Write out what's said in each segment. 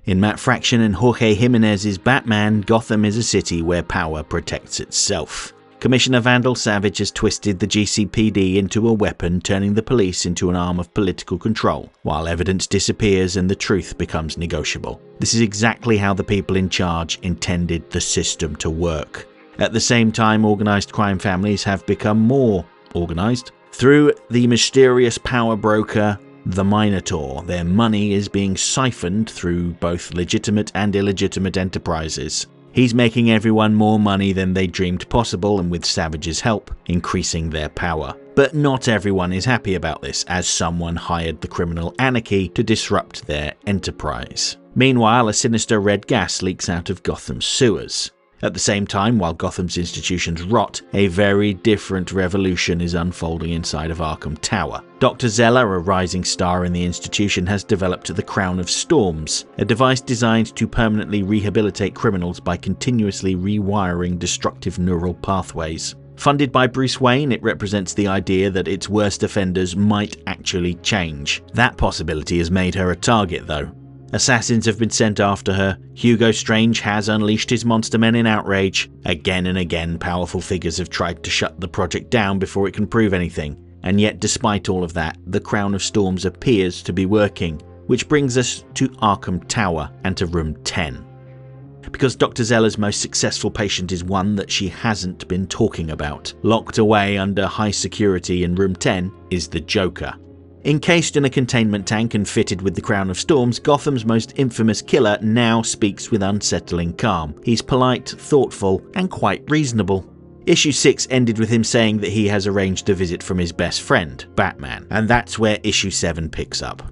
In Matt Fraction and Jorge Jimenez's Batman, Gotham is a city where power protects itself. Commissioner Vandal Savage has twisted the GCPD into a weapon, turning the police into an arm of political control, while evidence disappears and the truth becomes negotiable. This is exactly how the people in charge intended the system to work. At the same time, organised crime families have become more organised. Through the mysterious power broker, the Minotaur, their money is being siphoned through both legitimate and illegitimate enterprises. He's making everyone more money than they dreamed possible, and with Savage's help, increasing their power. But not everyone is happy about this, as someone hired the criminal Anarchy to disrupt their enterprise. Meanwhile, a sinister red gas leaks out of Gotham's sewers. At the same time, while Gotham's institutions rot, a very different revolution is unfolding inside of Arkham Tower. Dr. Zeller, a rising star in the institution, has developed the Crown of Storms, a device designed to permanently rehabilitate criminals by continuously rewiring destructive neural pathways. Funded by Bruce Wayne, it represents the idea that its worst offenders might actually change. That possibility has made her a target, though. Assassins have been sent after her, Hugo Strange has unleashed his monster men in outrage, again and again powerful figures have tried to shut the project down before it can prove anything, and yet despite all of that, the Crown of Storms appears to be working, which brings us to Arkham Tower and to Room 10. Because Dr. Zeller's most successful patient is one that she hasn't been talking about. Locked away under high security in Room 10 is the Joker. Encased in a containment tank and fitted with the Crown of Storms, Gotham's most infamous killer now speaks with unsettling calm. He's polite, thoughtful, and quite reasonable. Issue 6 ended with him saying that he has arranged a visit from his best friend, Batman, and that's where Issue 7 picks up.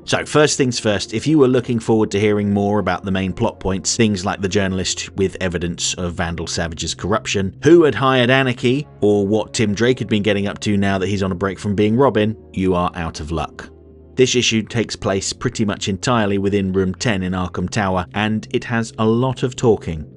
So first things first, if you were looking forward to hearing more about the main plot points, things like the journalist with evidence of Vandal Savage's corruption, who had hired Anarchy, or what Tim Drake had been getting up to now that he's on a break from being Robin, you are out of luck. This issue takes place pretty much entirely within Room 10 in Arkham Tower, and it has a lot of talking.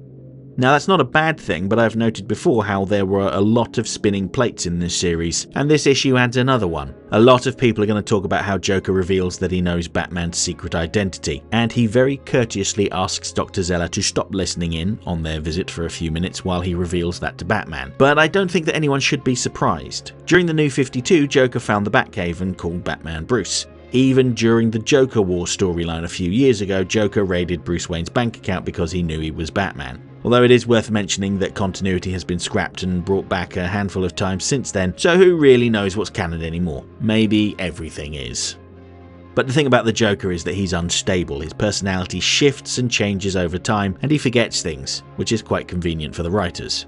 Now that's not a bad thing, but I've noted before how there were a lot of spinning plates in this series, and this issue adds another one. A lot of people are going to talk about how Joker reveals that he knows Batman's secret identity, and he very courteously asks Dr. Zeller to stop listening in on their visit for a few minutes while he reveals that to Batman. But I don't think that anyone should be surprised. During the New 52, Joker found the Batcave and called Batman Bruce. Even during the Joker War storyline a few years ago, Joker raided Bruce Wayne's bank account because he knew he was Batman. Although it is worth mentioning that continuity has been scrapped and brought back a handful of times since then, so who really knows what's canon anymore? Maybe everything is. But the thing about the Joker is that he's unstable, his personality shifts and changes over time, and he forgets things, which is quite convenient for the writers.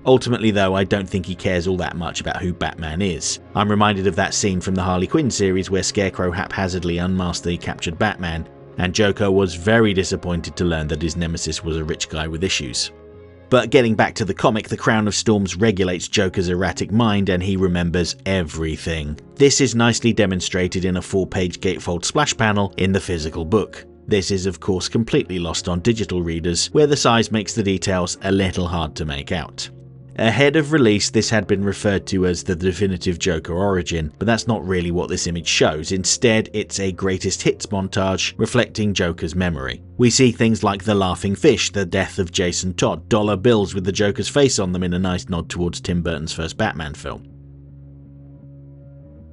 Ultimately though, I don't think he cares all that much about who Batman is. I'm reminded of that scene from the Harley Quinn series where Scarecrow haphazardly unmasked the captured Batman, and Joker was very disappointed to learn that his nemesis was a rich guy with issues. But getting back to the comic, the Crown of Storms regulates Joker's erratic mind and he remembers everything. This is nicely demonstrated in a 4-page gatefold splash panel in the physical book. This is of course completely lost on digital readers, where the size makes the details a little hard to make out. Ahead of release, this had been referred to as the definitive Joker origin, but that's not really what this image shows. Instead, it's a greatest hits montage reflecting Joker's memory. We see things like the laughing fish, the death of Jason Todd, dollar bills with the Joker's face on them in a nice nod towards Tim Burton's first Batman film.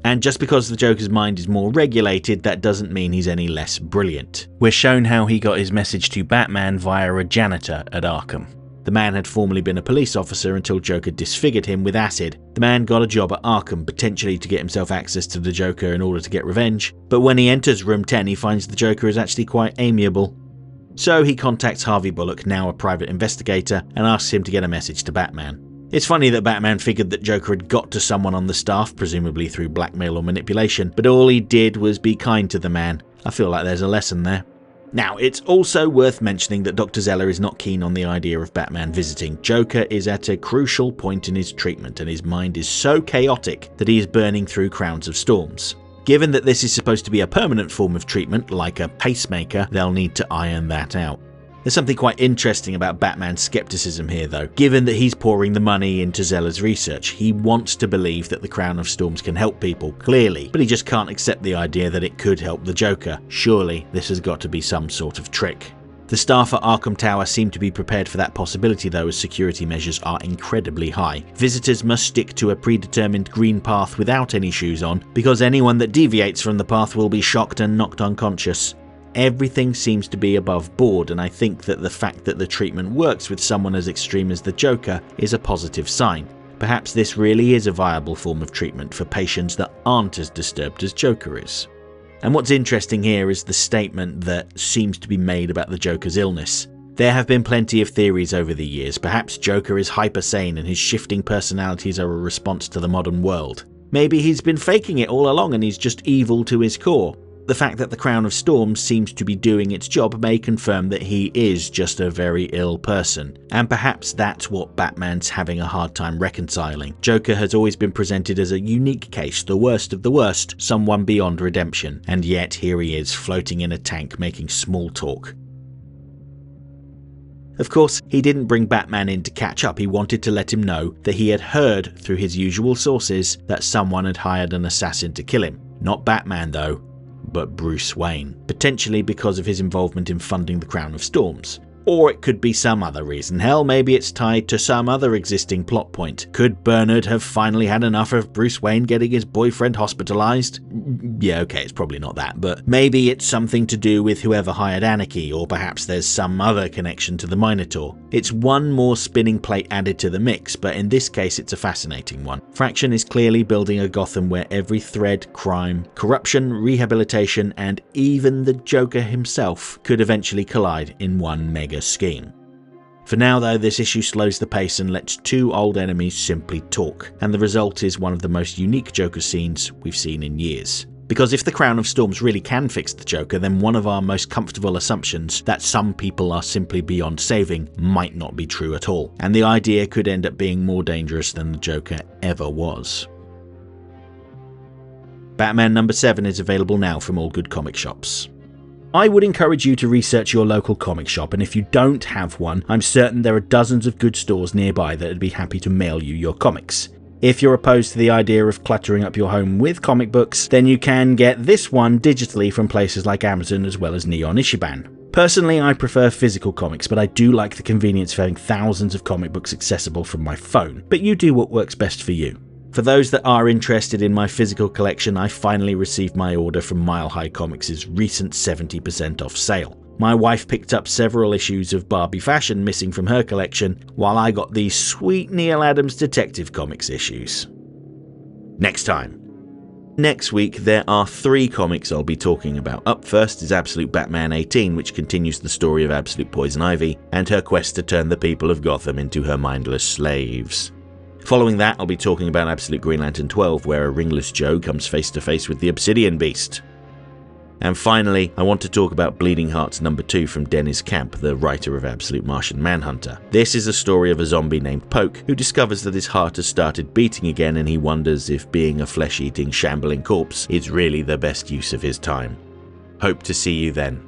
And just because the Joker's mind is more regulated, that doesn't mean he's any less brilliant. We're shown how he got his message to Batman via a janitor at Arkham. The man had formerly been a police officer until Joker disfigured him with acid. The man got a job at Arkham, potentially to get himself access to the Joker in order to get revenge, but when he enters Room 10 he finds the Joker is actually quite amiable. So he contacts Harvey Bullock, now a private investigator, and asks him to get a message to Batman. It's funny that Batman figured that Joker had got to someone on the staff, presumably through blackmail or manipulation, but all he did was be kind to the man. I feel like there's a lesson there. Now, it's also worth mentioning that Dr. Zeller is not keen on the idea of Batman visiting. Joker is at a crucial point in his treatment and his mind is so chaotic that he is burning through crowns of storms. Given that this is supposed to be a permanent form of treatment, like a pacemaker, they'll need to iron that out. There's something quite interesting about Batman's skepticism here though. Given that he's pouring the money into Zeller's research, he wants to believe that the Crown of Storms can help people, clearly, but he just can't accept the idea that it could help the Joker. Surely this has got to be some sort of trick. The staff at Arkham Tower seem to be prepared for that possibility though, as security measures are incredibly high. Visitors must stick to a predetermined green path without any shoes on, because anyone that deviates from the path will be shocked and knocked unconscious. Everything seems to be above board, and I think that the fact that the treatment works with someone as extreme as the Joker is a positive sign. Perhaps this really is a viable form of treatment for patients that aren't as disturbed as Joker is. And what's interesting here is the statement that seems to be made about the Joker's illness. There have been plenty of theories over the years. Perhaps Joker is hyper-sane and his shifting personalities are a response to the modern world. Maybe he's been faking it all along and he's just evil to his core. The fact that the Crown of Storms seems to be doing its job may confirm that he is just a very ill person, and perhaps that's what Batman's having a hard time reconciling. Joker has always been presented as a unique case, the worst of the worst, someone beyond redemption, and yet here he is floating in a tank making small talk. Of course, he didn't bring Batman in to catch up. He wanted to let him know that he had heard through his usual sources that someone had hired an assassin to kill him. Not Batman though, but Bruce Wayne, potentially because of his involvement in funding the Crown of Storms. Or it could be some other reason. Hell, maybe it's tied to some other existing plot point. Could Bernard have finally had enough of Bruce Wayne getting his boyfriend hospitalized? Yeah, okay, it's probably not that, but maybe it's something to do with whoever hired Anarchy, or perhaps there's some other connection to the Minotaur. It's one more spinning plate added to the mix, but in this case it's a fascinating one. Fraction is clearly building a Gotham where every thread, crime, corruption, rehabilitation, and even the Joker himself could eventually collide in one mega scheme. For now though, this issue slows the pace and lets two old enemies simply talk, and the result is one of the most unique Joker scenes we've seen in years. Because if the Crown of Storms really can fix the Joker, then one of our most comfortable assumptions that some people are simply beyond saving might not be true at all, and the idea could end up being more dangerous than the Joker ever was. Batman number 7 is available now from all good comic shops. I would encourage you to research your local comic shop, and if you don't have one, I'm certain there are dozens of good stores nearby that would be happy to mail you your comics. If you're opposed to the idea of cluttering up your home with comic books, then you can get this one digitally from places like Amazon as well as Neon Ichiban. Personally, I prefer physical comics, but I do like the convenience of having thousands of comic books accessible from my phone, but you do what works best for you. For those that are interested in my physical collection, I finally received my order from Mile High Comics' recent 70% off sale. My wife picked up several issues of Barbie Fashion missing from her collection, while I got these sweet Neil Adams Detective Comics issues. Next time. Next week, there are 3 comics I'll be talking about. Up first is Absolute Batman 18, which continues the story of Absolute Poison Ivy and her quest to turn the people of Gotham into her mindless slaves. Following that, I'll be talking about Absolute Green Lantern 12, where a ringless Joe comes face to face with the Obsidian Beast. And finally, I want to talk about Bleeding Hearts number 2 from Dennis Camp, the writer of Absolute Martian Manhunter. This is a story of a zombie named Poke, who discovers that his heart has started beating again, and he wonders if being a flesh-eating, shambling corpse is really the best use of his time. Hope to see you then.